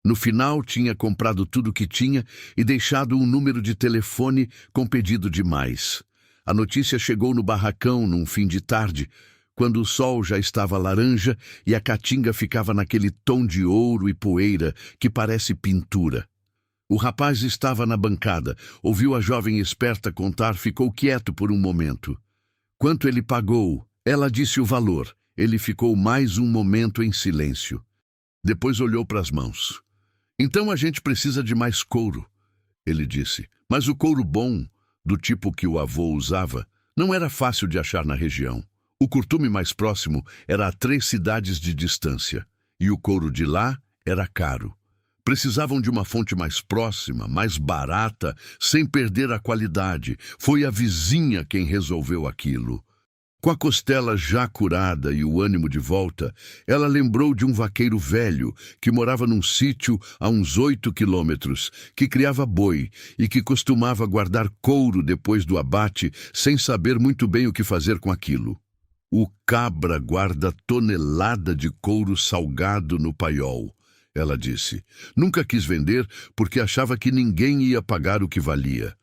No final, tinha comprado tudo o que tinha e deixado um número de telefone com pedido de mais. A notícia chegou no barracão num fim de tarde, quando o sol já estava laranja e a caatinga ficava naquele tom de ouro e poeira que parece pintura. O rapaz estava na bancada, ouviu a jovem esperta contar, ficou quieto por um momento. Quanto ele pagou? Ela disse o valor. Ele ficou mais um momento em silêncio. Depois olhou para as mãos. Então a gente precisa de mais couro, ele disse. Mas o couro bom, do tipo que o avô usava, não era fácil de achar na região. O curtume mais próximo era a 3 cidades de distância, e o couro de lá era caro. Precisavam de uma fonte mais próxima, mais barata, sem perder a qualidade. Foi a vizinha quem resolveu aquilo. Com a costela já curada e o ânimo de volta, ela lembrou de um vaqueiro velho que morava num sítio a uns 8 quilômetros, que criava boi e que costumava guardar couro depois do abate sem saber muito bem o que fazer com aquilo. O cabra guarda tonelada de couro salgado no paiol, ela disse. Nunca quis vender porque achava que ninguém ia pagar o que valia.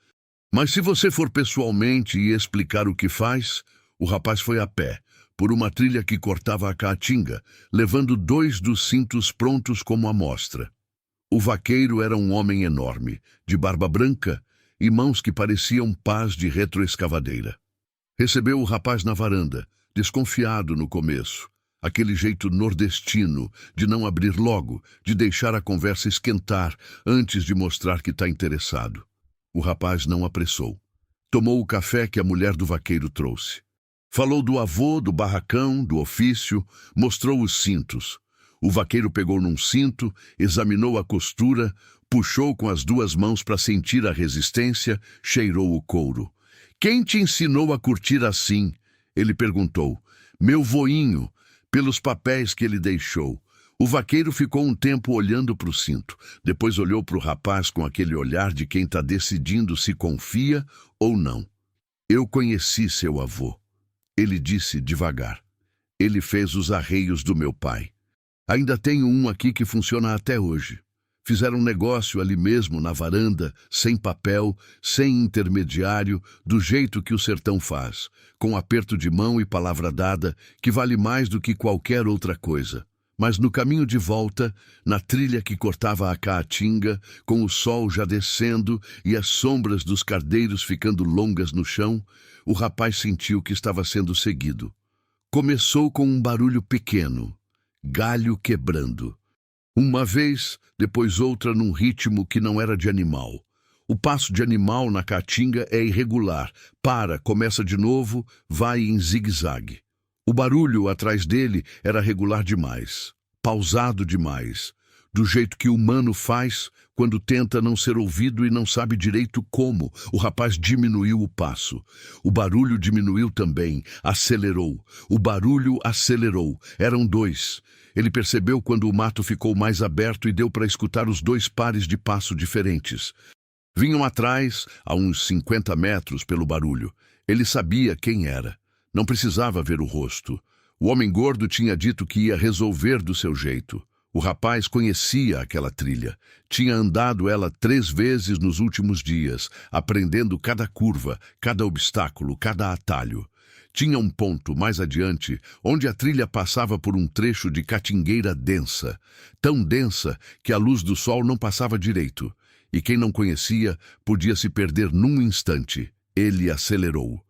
Mas se você for pessoalmente e explicar o que faz... O rapaz foi a pé, por uma trilha que cortava a caatinga, levando 2 dos cintos prontos como amostra. O vaqueiro era um homem enorme, de barba branca e mãos que pareciam pás de retroescavadeira. Recebeu o rapaz na varanda, desconfiado no começo, aquele jeito nordestino de não abrir logo, de deixar a conversa esquentar antes de mostrar que está interessado. O rapaz não apressou. Tomou o café que a mulher do vaqueiro trouxe. Falou do avô, do barracão, do ofício, mostrou os cintos. O vaqueiro pegou num cinto, examinou a costura, puxou com as 2 mãos para sentir a resistência, cheirou o couro. Quem te ensinou a curtir assim? Ele perguntou. Meu voinho, pelos papéis que ele deixou. O vaqueiro ficou um tempo olhando para o cinto. Depois olhou para o rapaz com aquele olhar de quem está decidindo se confia ou não. Eu conheci seu avô. Ele disse devagar. Ele fez os arreios do meu pai. Ainda tenho um aqui que funciona até hoje. Fizeram um negócio ali mesmo, na varanda, sem papel, sem intermediário, do jeito que o sertão faz, com aperto de mão e palavra dada, que vale mais do que qualquer outra coisa. Mas no caminho de volta, na trilha que cortava a caatinga, com o sol já descendo e as sombras dos cardeiros ficando longas no chão, o rapaz sentiu que estava sendo seguido. Começou com um barulho pequeno, galho quebrando. Uma vez, depois outra num ritmo que não era de animal. O passo de animal na caatinga é irregular, para, começa de novo, vai em zigue-zague. O barulho atrás dele era regular demais, pausado demais, do jeito que o humano faz quando tenta não ser ouvido e não sabe direito como. O rapaz diminuiu o passo. O barulho diminuiu também, acelerou. O barulho acelerou. Eram 2. Ele percebeu quando o mato ficou mais aberto e deu para escutar os 2 pares de passo diferentes. Vinham atrás, a uns 50 metros pelo barulho. Ele sabia quem era. Não precisava ver o rosto. O homem gordo tinha dito que ia resolver do seu jeito. O rapaz conhecia aquela trilha. Tinha andado ela 3 vezes nos últimos dias, aprendendo cada curva, cada obstáculo, cada atalho. Tinha um ponto mais adiante, onde a trilha passava por um trecho de catingueira densa, tão densa que a luz do sol não passava direito, e quem não conhecia podia se perder num instante. Ele acelerou.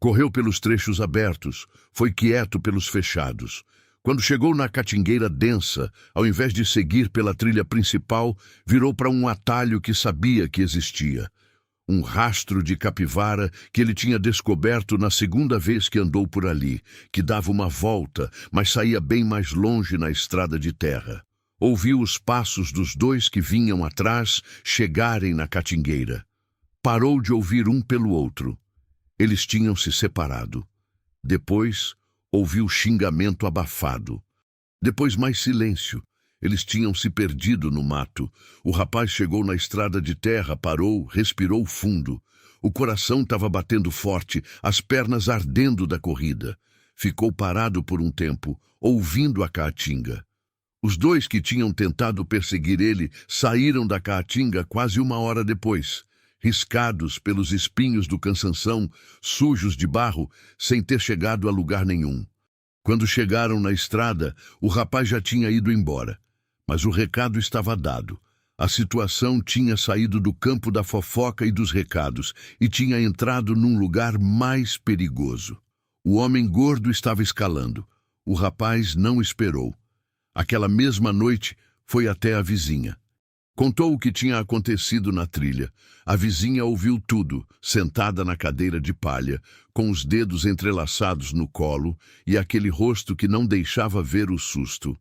Correu pelos trechos abertos, foi quieto pelos fechados. Quando chegou na catingueira densa, ao invés de seguir pela trilha principal, virou para um atalho que sabia que existia. Um rastro de capivara que ele tinha descoberto na 2ª vez que andou por ali, que dava uma volta, mas saía bem mais longe na estrada de terra. Ouviu os passos dos 2 que vinham atrás chegarem na catingueira. Parou de ouvir um pelo outro. Eles tinham se separado. Depois, ouviu xingamento abafado. Depois mais silêncio. Eles tinham se perdido no mato. O rapaz chegou na estrada de terra, parou, respirou fundo. O coração estava batendo forte, as pernas ardendo da corrida. Ficou parado por um tempo, ouvindo a caatinga. Os dois que tinham tentado perseguir ele saíram da caatinga quase 1 hora depois, riscados pelos espinhos do cansanção, sujos de barro, sem ter chegado a lugar nenhum. Quando chegaram na estrada, o rapaz já tinha ido embora. Mas o recado estava dado. A situação tinha saído do campo da fofoca e dos recados e tinha entrado num lugar mais perigoso. O homem gordo estava escalando. O rapaz não esperou. Aquela mesma noite, foi até a vizinha. Contou o que tinha acontecido na trilha. A vizinha ouviu tudo, sentada na cadeira de palha, com os dedos entrelaçados no colo e aquele rosto que não deixava ver o susto.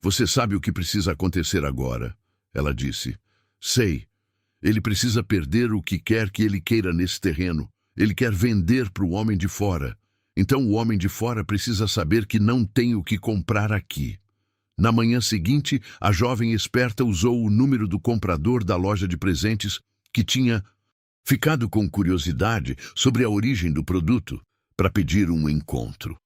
"Você sabe o que precisa acontecer agora?" ela disse. "Sei. Ele precisa perder o que quer que ele queira nesse terreno. Ele quer vender para o homem de fora. Então o homem de fora precisa saber que não tem o que comprar aqui." Na manhã seguinte, a jovem esperta usou o número do comprador da loja de presentes, que tinha ficado com curiosidade sobre a origem do produto, para pedir um encontro.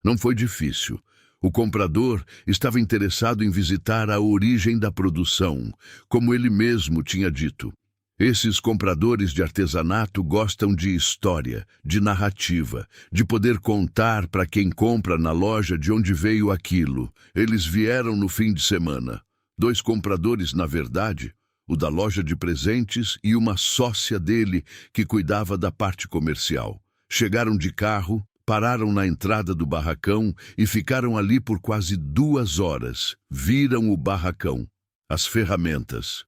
Não foi difícil. O comprador estava interessado em visitar a origem da produção, como ele mesmo tinha dito. Esses compradores de artesanato gostam de história, de narrativa, de poder contar para quem compra na loja de onde veio aquilo. Eles vieram no fim de semana. 2 compradores, na verdade, o da loja de presentes e uma sócia dele que cuidava da parte comercial. Chegaram de carro, pararam na entrada do barracão e ficaram ali por quase 2 horas. Viram o barracão, as ferramentas,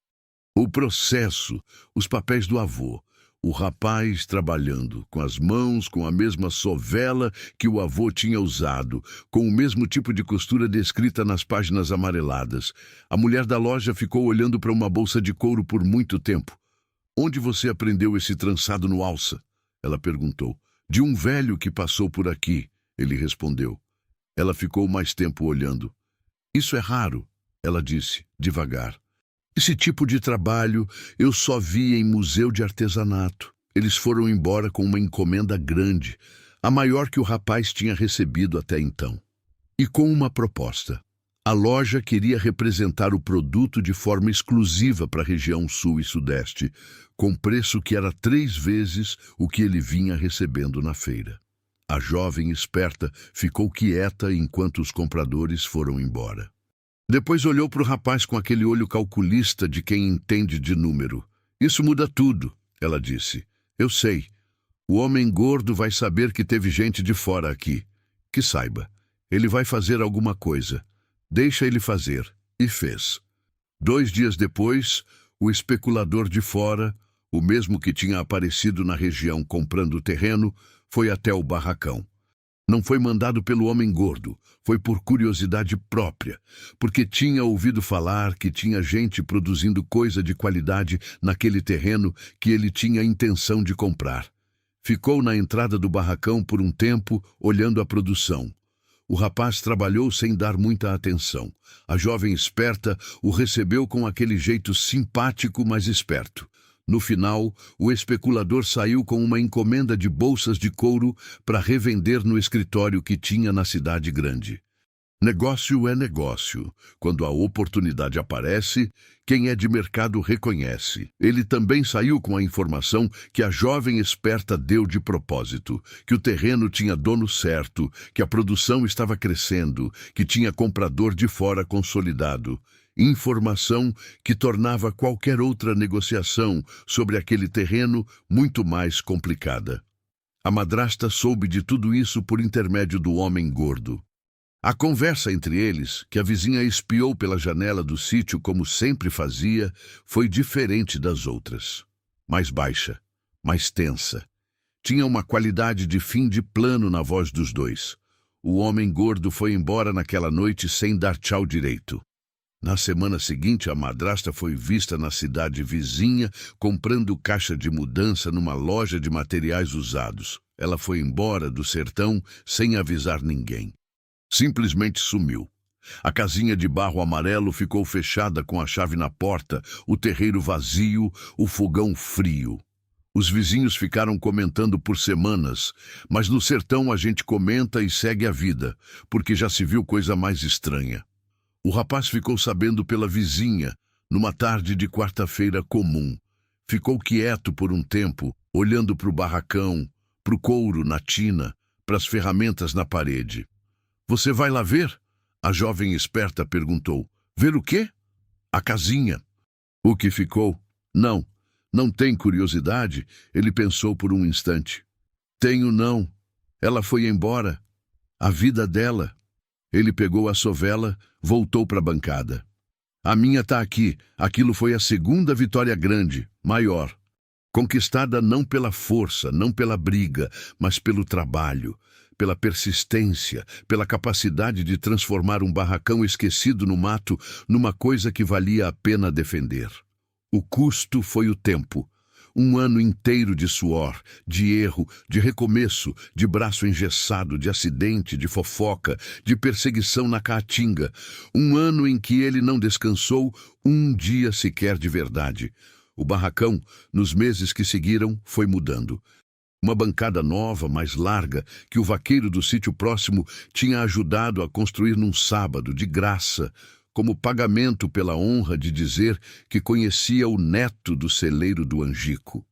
o processo, os papéis do avô, o rapaz trabalhando, com as mãos, com a mesma sovela que o avô tinha usado, com o mesmo tipo de costura descrita nas páginas amareladas. A mulher da loja ficou olhando para uma bolsa de couro por muito tempo. "Onde você aprendeu esse trançado no alça?" ela perguntou. "De um velho que passou por aqui", ele respondeu. Ela ficou mais tempo olhando. "Isso é raro", ela disse, devagar. "Esse tipo de trabalho eu só vi em museu de artesanato." Eles foram embora com uma encomenda grande, a maior que o rapaz tinha recebido até então. E com uma proposta. A loja queria representar o produto de forma exclusiva para a região sul e sudeste, com preço que era 3 vezes o que ele vinha recebendo na feira. A jovem esperta ficou quieta enquanto os compradores foram embora. Depois olhou para o rapaz com aquele olho calculista de quem entende de número. "Isso muda tudo", ela disse. "Eu sei. O homem gordo vai saber que teve gente de fora aqui. Que saiba. Ele vai fazer alguma coisa. Deixa ele fazer." E fez. 2 dias depois, o especulador de fora, o mesmo que tinha aparecido na região comprando o terreno, foi até o barracão. Não foi mandado pelo homem gordo, foi por curiosidade própria, porque tinha ouvido falar que tinha gente produzindo coisa de qualidade naquele terreno que ele tinha intenção de comprar. Ficou na entrada do barracão por um tempo, olhando a produção. O rapaz trabalhou sem dar muita atenção. A jovem esperta o recebeu com aquele jeito simpático, mas esperto. No final, o especulador saiu com uma encomenda de bolsas de couro para revender no escritório que tinha na cidade grande. Negócio é negócio. Quando a oportunidade aparece, quem é de mercado reconhece. Ele também saiu com a informação que a jovem esperta deu de propósito, que o terreno tinha dono certo, que a produção estava crescendo, que tinha comprador de fora consolidado. Informação que tornava qualquer outra negociação sobre aquele terreno muito mais complicada. A madrasta soube de tudo isso por intermédio do homem gordo. A conversa entre eles, que a vizinha espiou pela janela do sítio como sempre fazia, foi diferente das outras. Mais baixa, mais tensa. Tinha uma qualidade de fim de plano na voz dos dois. O homem gordo foi embora naquela noite sem dar tchau direito. Na semana seguinte, a madrasta foi vista na cidade vizinha comprando caixa de mudança numa loja de materiais usados. Ela foi embora do sertão sem avisar ninguém. Simplesmente sumiu. A casinha de barro amarelo ficou fechada com a chave na porta, o terreiro vazio, o fogão frio. Os vizinhos ficaram comentando por semanas, mas no sertão a gente comenta e segue a vida, porque já se viu coisa mais estranha. O rapaz ficou sabendo pela vizinha, numa tarde de quarta-feira comum. Ficou quieto por um tempo, olhando para o barracão, para o couro na tina, para as ferramentas na parede. "Você vai lá ver?" A jovem esperta perguntou. "Ver o quê?" "A casinha." O que ficou? "Não. Não tem curiosidade?" Ele pensou por um instante. "Tenho não. Ela foi embora. A vida dela." Ele pegou a sovela, voltou para a bancada. "A minha tá aqui. Aquilo foi a segunda vitória grande, maior. Conquistada não pela força, não pela briga, mas pelo trabalho, pela persistência, pela capacidade de transformar um barracão esquecido no mato numa coisa que valia a pena defender. O custo foi o tempo. Um ano inteiro de suor, de erro, de recomeço, de braço engessado, de acidente, de fofoca, de perseguição na caatinga. Um ano em que ele não descansou um dia sequer de verdade. O barracão, nos meses que seguiram, foi mudando. Uma bancada nova, mais larga, que o vaqueiro do sítio próximo tinha ajudado a construir num sábado, de graça, como pagamento pela honra de dizer que conhecia o neto do celeiro do Angico.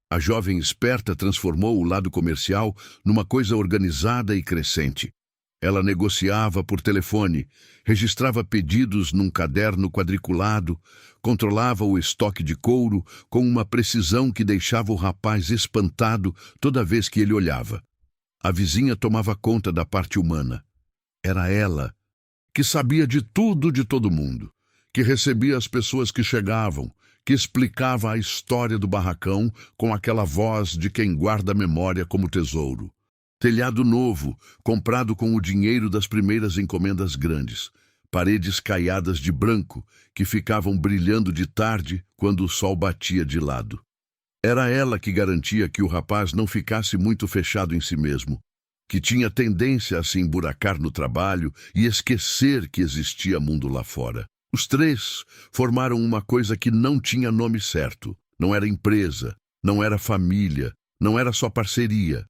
A jovem esperta transformou o lado comercial numa coisa organizada e crescente. Ela negociava por telefone, registrava pedidos num caderno quadriculado, controlava o estoque de couro com uma precisão que deixava o rapaz espantado toda vez que ele olhava. A vizinha tomava conta da parte humana. Era ela, que sabia de tudo de todo mundo, que recebia as pessoas que chegavam, que explicava a história do barracão com aquela voz de quem guarda a memória como tesouro. Telhado novo, comprado com o dinheiro das primeiras encomendas grandes. Paredes caiadas de branco, que ficavam brilhando de tarde quando o sol batia de lado. Era ela que garantia que o rapaz não ficasse muito fechado em si mesmo, que tinha tendência a se emburacar no trabalho e esquecer que existia mundo lá fora. Os três formaram uma coisa que não tinha nome certo. Não era empresa, não era família, não era só parceria.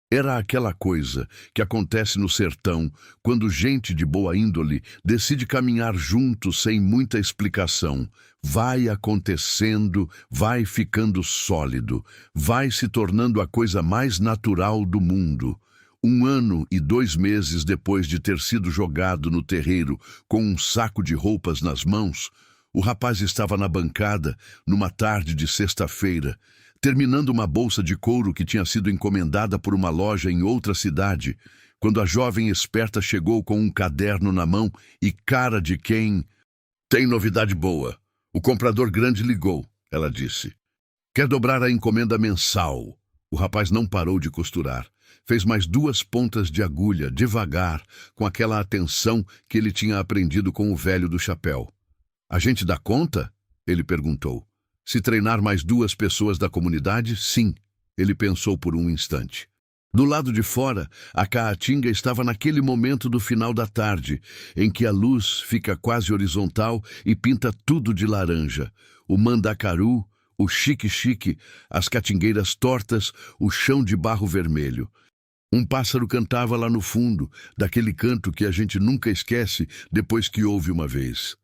Era aquela coisa que acontece no sertão quando gente de boa índole decide caminhar junto sem muita explicação. Vai acontecendo, vai ficando sólido, vai se tornando a coisa mais natural do mundo. 1 ano e 2 meses depois de ter sido jogado no terreiro com um saco de roupas nas mãos, o rapaz estava na bancada, numa tarde de sexta-feira, terminando uma bolsa de couro que tinha sido encomendada por uma loja em outra cidade, quando a jovem esperta chegou com um caderno na mão e cara de quem... "Tem novidade boa. O comprador grande ligou", ela disse. "Quer dobrar a encomenda mensal." O rapaz não parou de costurar. Fez mais 2 pontas de agulha, devagar, com aquela atenção que ele tinha aprendido com o velho do chapéu. "A gente dá conta?" ele perguntou. "Se treinar mais 2 pessoas da comunidade, sim." Ele pensou por um instante. Do lado de fora, a caatinga estava naquele momento do final da tarde, em que a luz fica quase horizontal e pinta tudo de laranja. O mandacaru, o xique-xique, as catingueiras tortas, o chão de barro vermelho. Um pássaro cantava lá no fundo, daquele canto que a gente nunca esquece depois que ouve uma vez.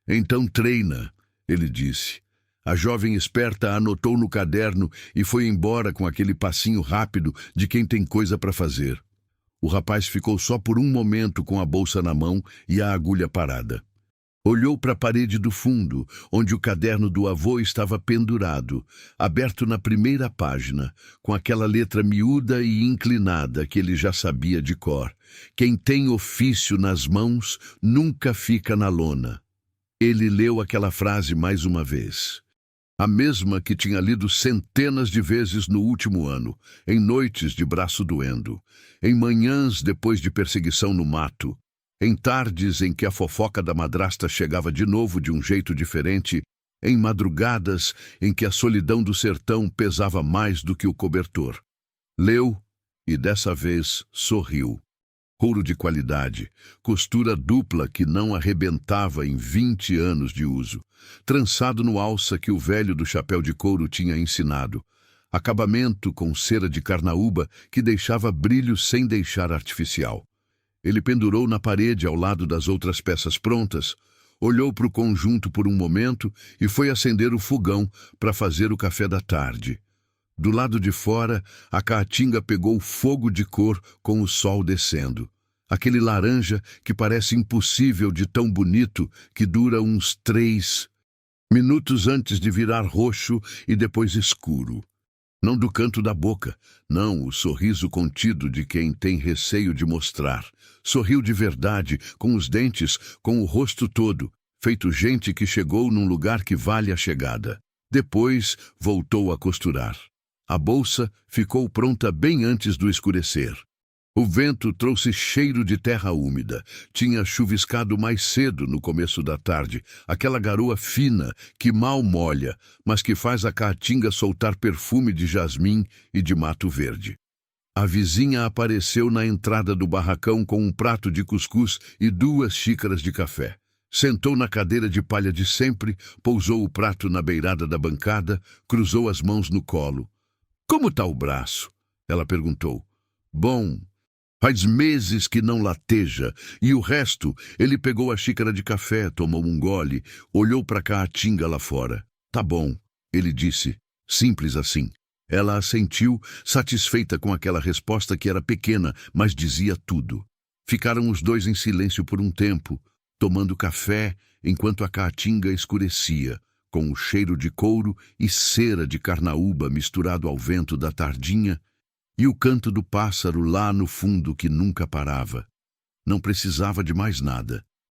"Então treina", ele disse. A jovem esperta anotou no caderno e foi embora com aquele passinho rápido de quem tem coisa para fazer. O rapaz ficou só por um momento com a bolsa na mão e a agulha parada. Olhou para a parede do fundo, onde o caderno do avô estava pendurado, aberto na primeira página, com aquela letra miúda e inclinada que ele já sabia de cor. "Quem tem ofício nas mãos nunca fica na lona." Ele leu aquela frase mais uma vez. A mesma que tinha lido centenas de vezes no último ano, em noites de braço doendo, em manhãs depois de perseguição no mato, em tardes em que a fofoca da madrasta chegava de novo de um jeito diferente, em madrugadas em que a solidão do sertão pesava mais do que o cobertor. Leu e dessa vez sorriu. Couro de qualidade, costura dupla que não arrebentava em 20 anos de uso, trançado no alça que o velho do chapéu de couro tinha ensinado, acabamento com cera de carnaúba que deixava brilho sem deixar artificial. Ele pendurou na parede ao lado das outras peças prontas, olhou para o conjunto por um momento e foi acender o fogão para fazer o café da tarde. Do lado de fora, a caatinga pegou fogo de cor com o sol descendo. Aquele laranja que parece impossível de tão bonito que dura uns 3 minutos antes de virar roxo e depois escuro. Não do canto da boca, não o sorriso contido de quem tem receio de mostrar. Sorriu de verdade, com os dentes, com o rosto todo, feito gente que chegou num lugar que vale a chegada. Depois voltou a costurar. A bolsa ficou pronta bem antes do escurecer. O vento trouxe cheiro de terra úmida. Tinha chuviscado mais cedo no começo da tarde, aquela garoa fina que mal molha, mas que faz a caatinga soltar perfume de jasmim e de mato verde. A vizinha apareceu na entrada do barracão com um prato de cuscuz e 2 xícaras de café. Sentou na cadeira de palha de sempre, pousou o prato na beirada da bancada, cruzou as mãos no colo. "Como tá o braço?" ela perguntou. "Bom, faz meses que não lateja." E o resto, ele pegou a xícara de café, tomou um gole, olhou para a caatinga lá fora. "Tá bom", ele disse, simples assim. Ela assentiu, satisfeita com aquela resposta que era pequena, mas dizia tudo. Ficaram os dois em silêncio por um tempo, tomando café enquanto a caatinga escurecia, com o cheiro de couro e cera de carnaúba misturado ao vento da tardinha, e o canto do pássaro lá no fundo que nunca parava. Não precisava de mais nada.